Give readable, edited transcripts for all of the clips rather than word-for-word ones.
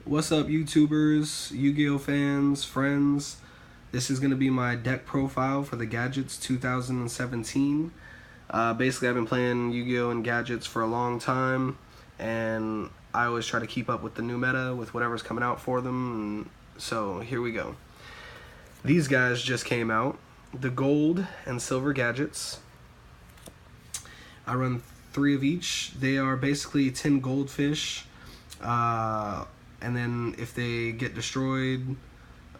What's up, YouTubers, Yu-Gi-Oh fans, friends? This is going to be my deck profile for the Gadgets 2017. Basically, I've been playing Yu-Gi-Oh and Gadgets for a long time, and I always try to keep up with the new meta, with whatever's coming out for them, so here we go. These guys just came out, the Gold and Silver Gadgets. I run 3 of each. They are basically 10 goldfish, and then if they get destroyed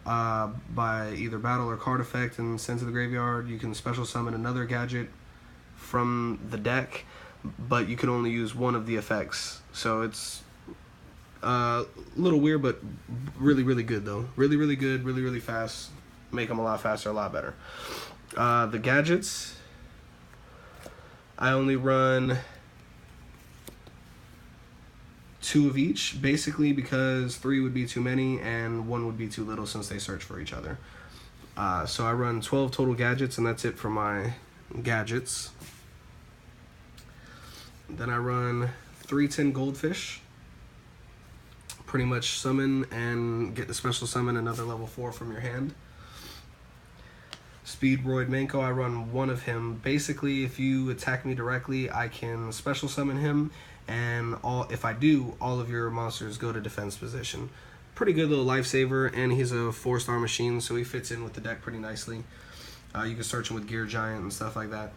by either battle or card effect and sent to the graveyard, you can special summon another gadget from the deck, but you can only use one of the effects. So it's a little weird, but really good though. Really good, really fast. Make them a lot faster, a lot better. The gadgets, I only run 2 of each, basically because 3 would be too many and 1 would be too little since they search for each other. So I run 12 total gadgets, and that's it for my gadgets. Then I run 3 10 goldfish. Pretty much summon and get the special summon another level 4 from your hand. Speedroid Manko, I run 1 of him. Basically, if you attack me directly, I can special summon him, and if I do, all of your monsters go to defense position. Pretty good little lifesaver, and he's a 4-star machine, so he fits in with the deck pretty nicely. You can search him with Gear Giant and stuff like that.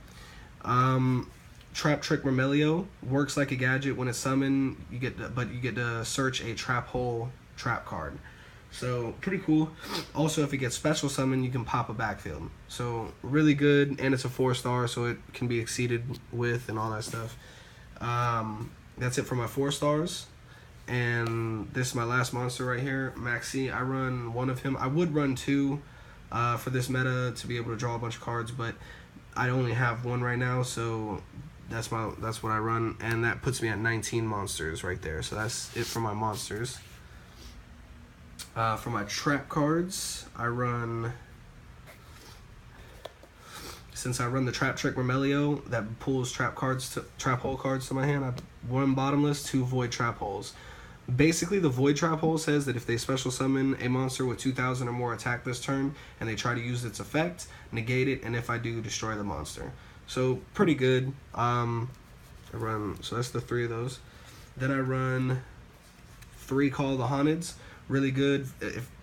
Trap Trick Mermelio works like a gadget. When it's summoned, you get to search a trap hole trap card. So pretty cool. Also, if it gets special summon, you can pop a backfield. So really good, and it's a 4-star, so it can be exceeded with and all that stuff. That's it for my 4 stars. And this is my last monster right here, Maxi. I run 1 of him. I would run 2 for this meta to be able to draw a bunch of cards, but I only have 1 right now, so that's what I run, and that puts me at 19 monsters right there. So that's it for my monsters. For my trap cards, since I run the Trap Trick Mermelio that pulls trap hole cards to my hand, I have 1 bottomless, 2 void trap holes. Basically, the void trap hole says that if they special summon a monster with 2,000 or more attack this turn, and they try to use its effect, negate it, and if I do, destroy the monster. So pretty good. So that's the 3 of those. Then I run 3 Call the Haunted. Really good.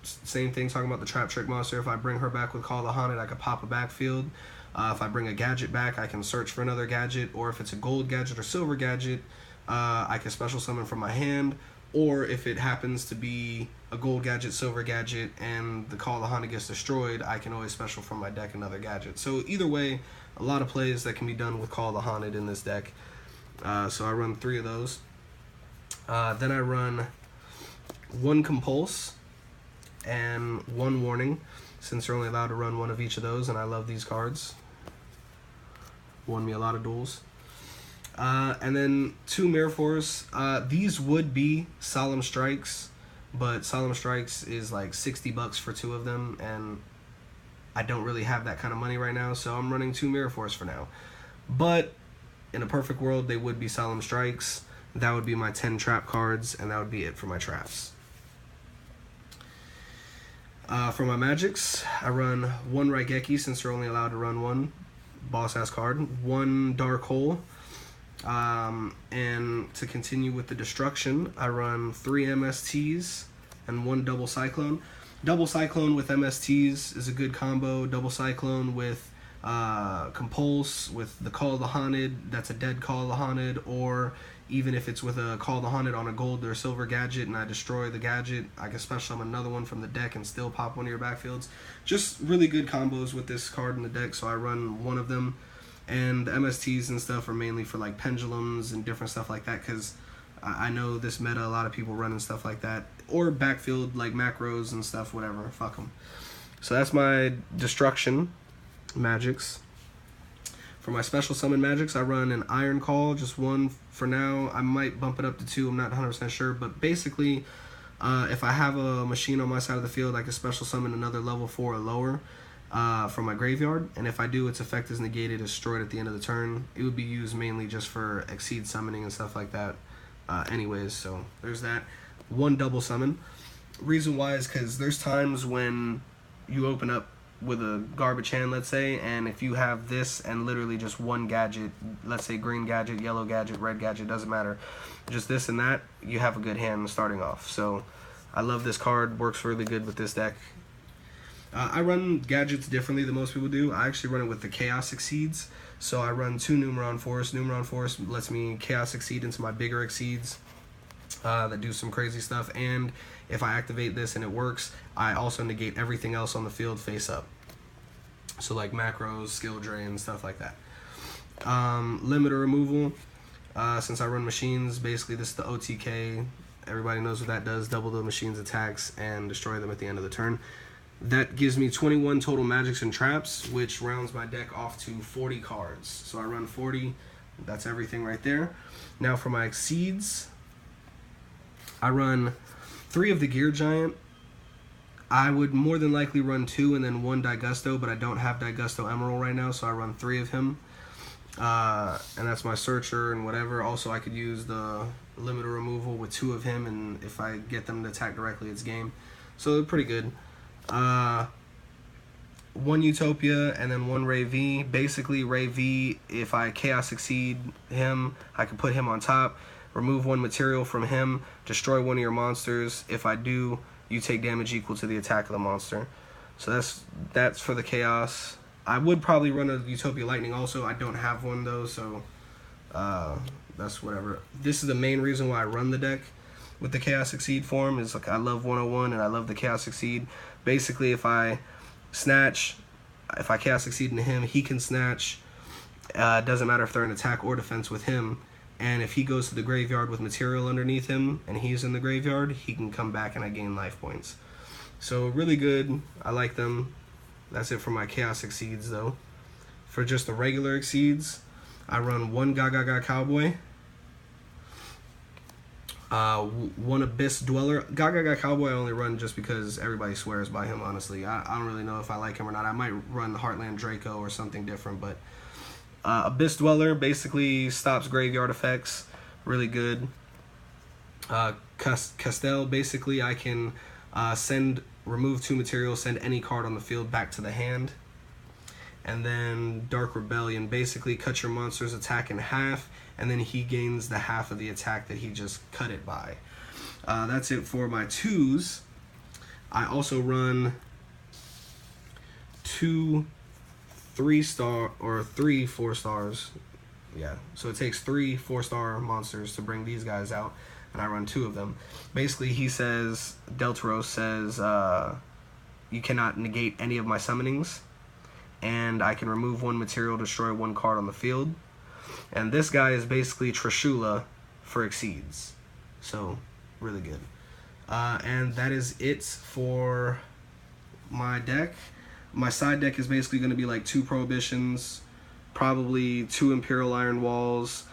Same thing, talking about the Trap Trick monster. If I bring her back with Call the Haunted, I could pop a backfield. If I bring a gadget back, I can search for another gadget. Or if it's a gold gadget or silver gadget, I can special summon from my hand. Or if it happens to be a gold gadget, silver gadget, and the Call the Haunted gets destroyed, I can always special from my deck another gadget. So either way, a lot of plays that can be done with Call the Haunted in this deck. So I run 3 of those. Then I run 1 Compulse and 1 Warning, since you're only allowed to run 1 of each of those, and I love these cards. Won me a lot of duels. And then 2 Mirror Force. These would be Solemn Strikes, but Solemn Strikes is like $60 for 2 of them, and I don't really have that kind of money right now, so I'm running 2 Mirror Force for now. But in a perfect world, they would be Solemn Strikes. That would be my 10 trap cards, and that would be it for my traps. For my magics, I run 1 Raigeki, since you're only allowed to run 1 boss-ass card, 1 Dark Hole, and to continue with the destruction, I run 3 MSTs and 1 Double Cyclone. Double Cyclone with MSTs is a good combo. Double Cyclone with Compulse, with the Call of the Haunted, that's a dead Call of the Haunted, or even if it's with a Call of the Haunted on a gold or silver gadget and I destroy the gadget, I can special summon another one from the deck and still pop one of your backfields. Just really good combos with this card in the deck, so I run 1 of them. And the MSTs and stuff are mainly for like pendulums and different stuff like that, because I know this meta, a lot of people running stuff like that. Or backfield like macros and stuff, whatever, fuck them. So that's my destruction magics. For my special summon magics, I run an Iron Call, just 1 for now. I might bump it up to 2, I'm not 100% sure. But basically, if I have a machine on my side of the field, I can special summon another level 4 or lower from my graveyard. And if I do, its effect is negated, destroyed at the end of the turn. It would be used mainly just for exceed summoning and stuff like that anyways. So there's that. one double summon. Reason why is because there's times when you open up with a garbage hand, let's say, and if you have this and literally just one gadget, let's say green gadget, yellow gadget, red gadget, doesn't matter, just this and that, you have a good hand starting off. So I love this card, works really good with this deck. I run gadgets differently than most people do. I actually run it with the Chaos Exceeds. So I run 2 Numeron Force. Numeron Force lets me Chaos Exceed into my bigger Exceeds that do some crazy stuff. And if I activate this and it works, I also negate everything else on the field face up. So like macros, skill drain, stuff like that. Limiter removal. Since I run machines, basically this is the OTK. Everybody knows what that does. Double the machine's attacks and destroy them at the end of the turn. That gives me 21 total magics and traps, which rounds my deck off to 40 cards. So I run 40. That's everything right there. Now for my Exceeds, I run 3 of the Gear Giant. I would more than likely run 2 and then 1 Daigusto, but I don't have Daigusto Emerald right now, so I run 3 of him. And that's my Searcher and whatever. Also, I could use the Limiter removal with 2 of him, and if I get them to attack directly, it's game. So they're pretty good. 1 Utopia and then 1 Ray V. Basically, Ray V, if I Chaos Exceed him, I can put him on top, remove 1 material from him, destroy 1 of your monsters. If I do, you take damage equal to the attack of the monster. So that's for the Chaos. I would probably run a Utopia Lightning also. I don't have one though, so that's whatever. This is the main reason why I run the deck with the Chaos Exceed form. Is like I love 101 and I love the Chaos Exceed. Basically, if I Chaos Exceed into him, he can snatch. Doesn't matter if they're in attack or defense with him. And if he goes to the graveyard with material underneath him and he's in the graveyard, he can come back and I gain life points. So really good. I like them. That's it for my Chaos Exceeds though. For just the regular Exceeds, I run 1 Gaga Cowboy, 1 Abyss Dweller. Gaga Cowboy I only run just because everybody swears by him, honestly. I don't really know if I like him or not. I might run Heartland Draco or something different, but Abyss Dweller basically stops graveyard effects. Really good. Castell, basically I can remove 2 materials, send any card on the field back to the hand. And then Dark Rebellion, basically cut your monster's attack in half, and then he gains the half of the attack that he just cut it by. That's it for my 2s. I also run 2 3-star or 3 4-stars. Yeah, so it takes 3 4-star monsters to bring these guys out, and I run 2 of them. Basically, he says, Deltaros says, you cannot negate any of my summonings, and I can remove 1 material, destroy 1 card on the field. And this guy is basically Trishula for Exceeds. So, really good. And that is it for my deck. My side deck is basically going to be like 2 Prohibitions, probably 2 Imperial Iron Walls,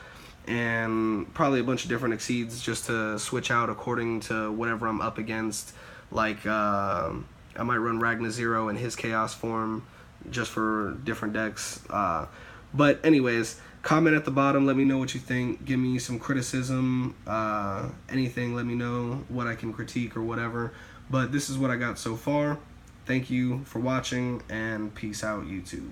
and probably a bunch of different Exceeds just to switch out according to whatever I'm up against. Like, I might run Ragna Zero in his Chaos form just for different decks. But anyways, comment at the bottom, let me know what you think, give me some criticism, anything, let me know what I can critique or whatever. But this is what I got so far. Thank you for watching, and peace out, YouTube.